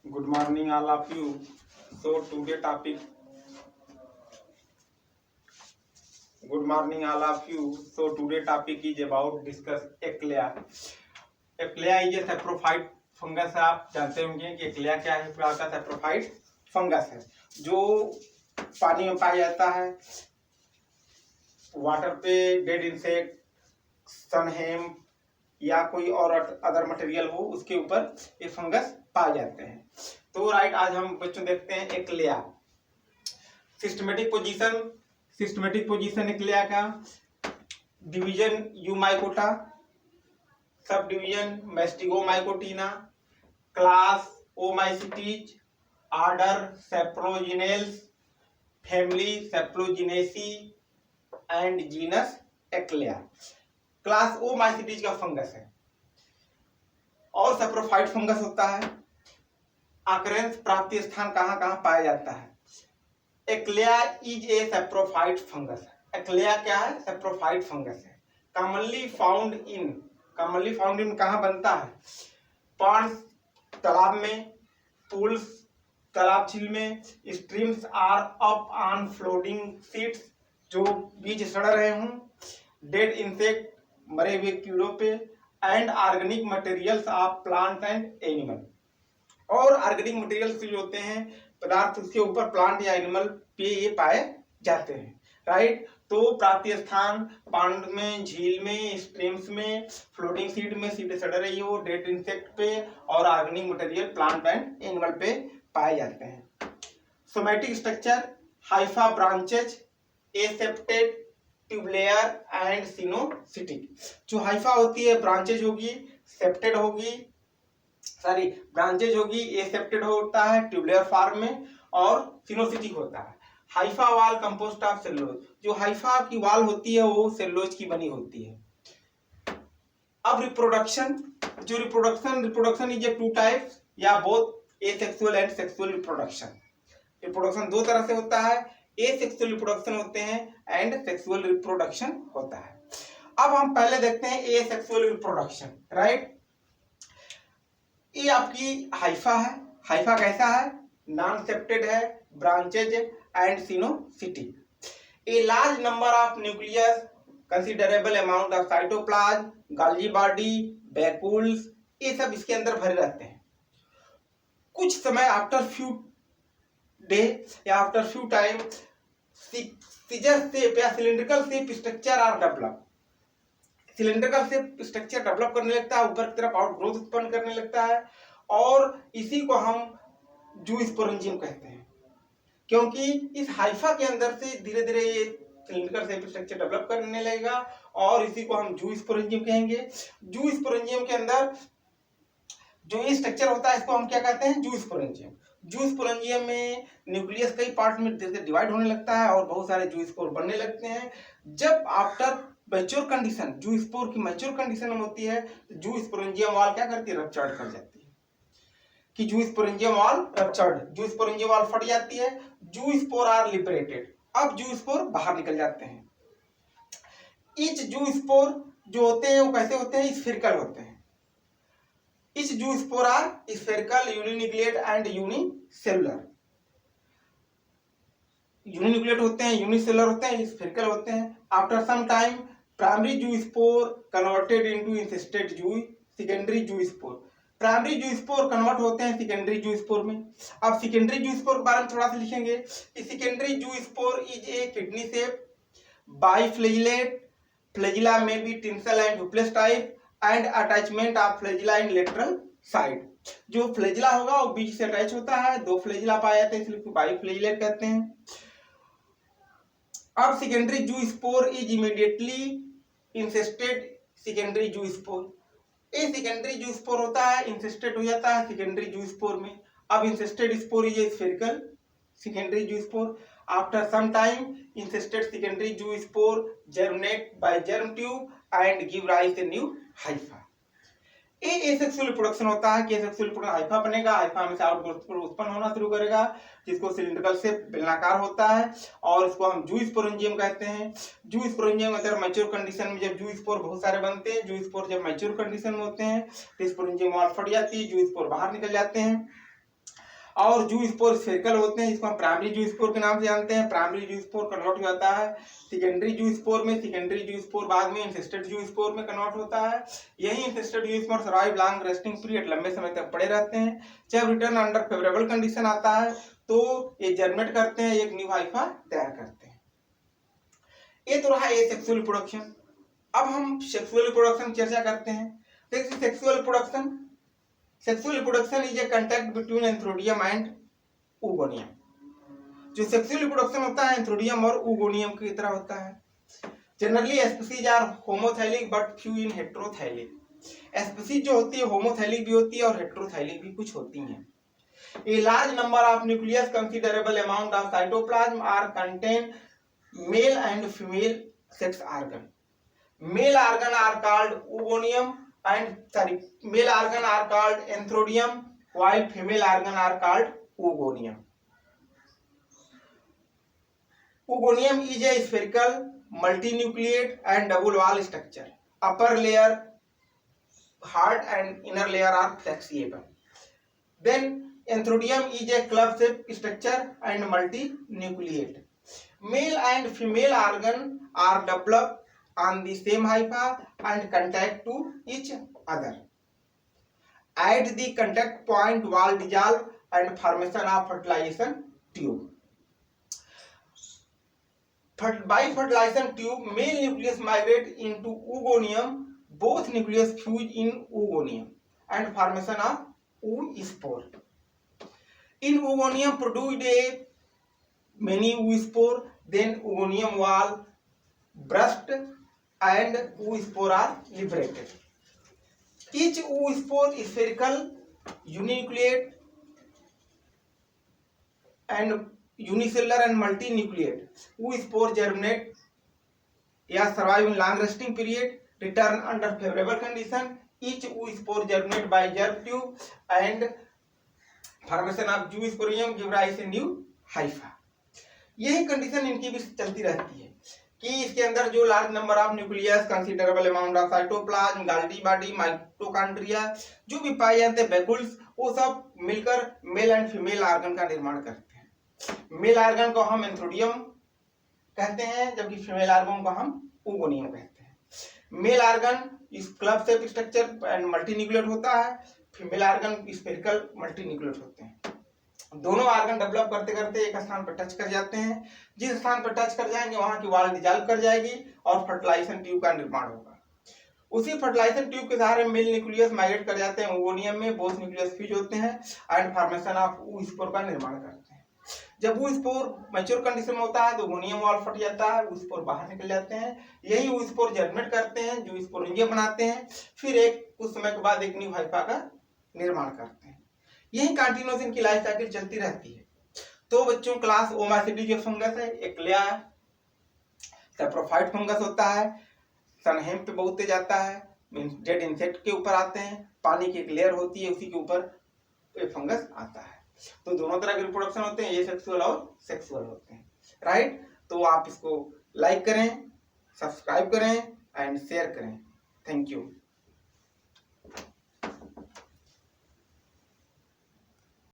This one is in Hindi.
Good morning, all of you. So today topic. Good morning, all of you. So today topic is about discuss Eclea. Eclea is a saprophyte fungus है। आप जानते होंगे कि Eclea क्या है। प्रकार का saprophyte फंगस है जो पानी में पाया जाता है, वाटर पे डेड इंसेक्ट, सनहेम या कोई और अदर मटेरियल हो उसके ऊपर ये फंगस पाए जाते हैं। तो राइट, आज हम बच्चों देखते हैं Eclea। सिस्टमेटिक पोजीशन Eclea का। Division Eumycota, subdivision Mastigomycotina, class Oomycetes, order Saprolegniales, family Saprolegniaceae and genus Eclea। Class Oomycetes का फंगस है और सेप्रोफाइट फंगस होता है। आकरेंस प्राप्ति स्थान कहाँ कहाँ पाया जाता है। Eclea is a saprophyte fungus. Eclea क्या है? सेप्रोफाइट फंगस है। कॉमनली फाउंड इन कहाँ बनता है? पॉन्ड्स तालाब में, पूल्स तालाब झील में, streams are up on floating seeds जो बीज सड़ रहे हों, डेड इंसेक्ट मरे हुए कीड़ों पे, and organic materials of plant and animal. और ऑर्गेनिक मटेरियल्स जो होते हैं पदार्थ उसके ऊपर प्लांट या एनिमल पे ये पाए जाते हैं। राइट, तो प्राप्ति स्थान पांड में, झील में, स्ट्रीम्स में, फ्लोटिंग सीड में सीड सड़ रही हो, डेड इंसेक्ट पे और organic material plant and animal पे पाए जाते हैं। Somatic structure hypha branched, aseptate, tubular and coenocytic. जो हाइफा होती है ब्रांचेज होगी, सेप्टेड होगी, ब्रांचेज होगी, एसेप्टेड होता है ट्यूबुलर फॉर्म में और सिनोसिटिक होता है। हाइफा वाल कंपोस्ट ऑफ सेलुलोज। जो हाइफा की वाल होती है वो सेलुलोज की बनी होती है। अब reproduction is a two types या both asexual and sexual reproduction. Reproduction दो तरह से होता है, एसेक्सुअल रिप्रोडक्शन होते हैं एंड सेक्सुअल रिप्रोडक्शन होता है। अब हम पहले देखते हैं एसेक्सुअल रिप्रोडक्शन। राइट, ये आपकी हाइफा है। हाइफा कैसा है? नॉन सेप्टेड है, branched and coenocytic. A large number of nucleus, considerable amount of cytoplasm, Golgi body, vacuoles, ये सब इसके अंदर भरे रहते हैं। कुछ समय आफ्टर फ्यू डे या after few time scissor shape या cylindrical shape structure are develop. Cylindrical shape structure develop करने लगता है, ऊपर की तरफ आउट ग्रोथ उत्पन्न करने लगता है और इसी को हम जूस्पोरेंजियम कहते हैं। क्योंकि इस हाइफा के अंदर से धीरे धीरे ये सिलिंड्रिकल शेप स्ट्रक्चर डेवलप करने लगेगा और इसी को हम जूस्पोरेंजियम कहेंगे। जूस्पोरेंजियम के अंदर जो ये स्ट्रक्चर होता है इसको हम क्या कहते हैं? जूस्पोरेंजियम। जूस्पोरेंजियम में न्यूक्लियस कई पार्ट में डिवाइड होने लगता है और बहुत सारे जूस्पोर बनने लगते हैं। जब आफ्टर मैच्योर कंडीशन, जूस्पोर की मैच्योर कंडीशन होती है तो जूस्पोरेंजियम वॉल क्या करती है? रप्चर्ड कर जाती है कि जूस्पोरेंजियम वॉल रप्चर्ड, जूस्पोरेंजियम वॉल फट जाती है, जूस्पोर आर लिबरेटेड। अब जूस्पोर बाहर निकल जाते हैं। इच जूस्पोर जो होते हैं वो कैसे होते हैं? स्फेरिकल होते हैं। Each zoospore are spherical, uninucleate and unicellular. Uninucleate होते हैं, यूनिसेलुलर होते हैं, स्फेरिकल होते हैं। After some time primary zoospore converted into encysted zoo, secondary zoospore. Primary zoospore convert होते हैं सेकेंडरी जूस्पोर में। अब सेकेंडरी जूस्पोर के बारे में थोड़ा सा लिखेंगे। Secondary zoospore is a kidney shape, biflagellate, flagella may be tinsel and whiplash type and attachment of flagella in lateral side. जो फ्लैजिला होगा वो बीच से अटैच होता है, दो फ्लैजिला पाए जाते हैं इसलिए बाइफ्लैजिलेट कहते हैं। अब secondary zoospore is immediately encysted secondary zoospore. ये सेकेंडरी जूस्पोर होता है, इंसेस्टेड हो जाता है सेकेंडरी जूस्पोर में। अब encysted spore is a spherical secondary zoospore. After some time encysted secondary zoospore germinate by germ tube and give rise to new hypha। ये एसेक्सुअल रिप्रोडक्शन होता है कि एसेक्सुअल रिप्रोडक्शन हाइफा बनेगा, हाइफा में से आउटग्रोथ उत्पन्न होना शुरू करेगा जिसको सिलिंड्रिकल से बेलनाकार होता है और इसको हम जूस्पोरेंजियम कहते हैं। जूस्पोरेंजियम अगर मैच्योर कंडीशन में, जब जूस्पोर बहुत सारे बनते हैं, जूस्पोर जब मैच्योर कंडीशन में होते हैं तो स्पोरेंजियम वॉल फट जाती है, जूस्पोर बाहर निकल जाते हैं। और जू स्पोर स्फेरिकल होते हैं, जिसको हम प्राइमरी जू स्पोर के नाम से जानते हैं। प्राइमरी जू स्पोर कन्वर्ट हो जाता है सेकेंडरी जू स्पोर में, सेकेंडरी जू स्पोर बाद में इन्फेस्टेड जू स्पोर में कन्वर्ट होता है। यही इन्फेस्टेड जू spore survive long resting period, लंबे समय तक पड़े रहते हैं। जब रिटर्न अंडर फेवरेबल कंडीशन आता है तो ये जर्मिनेट करते हैं, एक न्यू हाइफा तैयार करते हैं। ये तो रहा ए सेक्सुअल रिप्रोडक्शन। अब हम सेक्सुअल रिप्रोडक्शन चर्चा करते हैं। देखिए sexual reproduction is a contact between antheridium and oogonia। जो सेक्सुअल रिप्रोडक्शन होता है एंथ्रोडियम और oogonia की तरह होता है। Generally species are homothallic but few in heterothallic. Species जो होती है होमोथैलिक भी होती है और हेटेरोथैलिक भी कुछ होती हैं। A large number of nucleus, considerable amount of cytoplasm are contain male and female sex organ. Male organ are called oogonium male organ are called anthodium, while female organ are called oogonium. Oogonium is a spherical, multinucleate and double wall structure. Upper layer hard and inner layer are flexible. Then Anthodium is a club-shaped structure and multinucleate. Male and female organ are developed on the same hypha and contact to each other. At the contact point, wall dissolve and formation of fertilization tube. By fertilization tube, male nucleus migrate into oogonium. Both nucleus fuse in oogonium and formation of oospore. In oogonium produced a many oospore, then oogonium wall burst and oospore are liberated. Each oospore is spherical, uninucleate and unicellular and multinucleate. Oospore germinate या survive in long resting period, return under favorable condition. Each oospore germinate by germ tube and formation of zoosporangium give rise to new hypha. यही कंडीशन इनकी भी चलती रहती है कि इसके अंदर जो large number of nucleus, considerable amount of cytoplasm, Golgi body, mitochondria जो भी पाए जाते हैं वैक्यूल्स, वो सब मिलकर मेल एंड फीमेल ऑर्गन का निर्माण करते हैं। मेल ऑर्गन को हम एंथ्रोडियम कहते हैं जबकि फीमेल ऑर्गन को हम oogoनियम कहते हैं। मेल ऑर्गन इस क्लब शेप स्ट्रक्चर एंड मल्टीन्यूक्लिएट होता है, फीमेल ऑर्गन स्फेरिकल मल्टीन्यूक्लिएट होते हैं। दोनों ऑर्गन डेवलप करते करते एक स्थान पर टच कर जाते हैं। जिस स्थान पर टच कर जाएंगे वहां की वॉल डिसॉल्व कर जाएगी और फर्टिलाइजेशन ट्यूब का निर्माण होगा। उसी फर्टिलाइजेशन ट्यूब के सहारे मेल न्यूक्लियस माइग्रेट कर जाते हैं oogoनियम में, बोथ न्यूक्लियस फ्यूज होते हैं एंड फॉर्मेशन ऑफ oospore का निर्माण करते हैं। जब oospore मैच्योर कंडीशन में होता है तो oogoनियम वॉल फट जाता है, oospore बाहर निकल जाते हैं। यही oospore जर्मिनेट करते हैं, जो स्पोरेंजियम बनाते हैं, फिर एक कुछ समय के बाद एक न्यू हाइफा का निर्माण करते हैं। यही कंटिन्यूअस इनकी लाइफ साइकिल चलती रहती है। तो बच्चों क्लास ओमाइसीडी जो फंगस है, एक्लेया सैप्रोफाइट फंगस होता है, सनहेम पे बहुत तेज आता है, डेड इंसेक्ट के ऊपर आते हैं, पानी की एक लेयर होती है उसी के ऊपर ये फंगस आता है। तो दोनों तरह के रिप्रोडक्शन होते हैं, ये सेक्सुअल और सेक्सुअल होते हैं, राइट। तो आप इसको लाइक करें, सब्सक्राइब करें एंड शेयर करें। Thank you.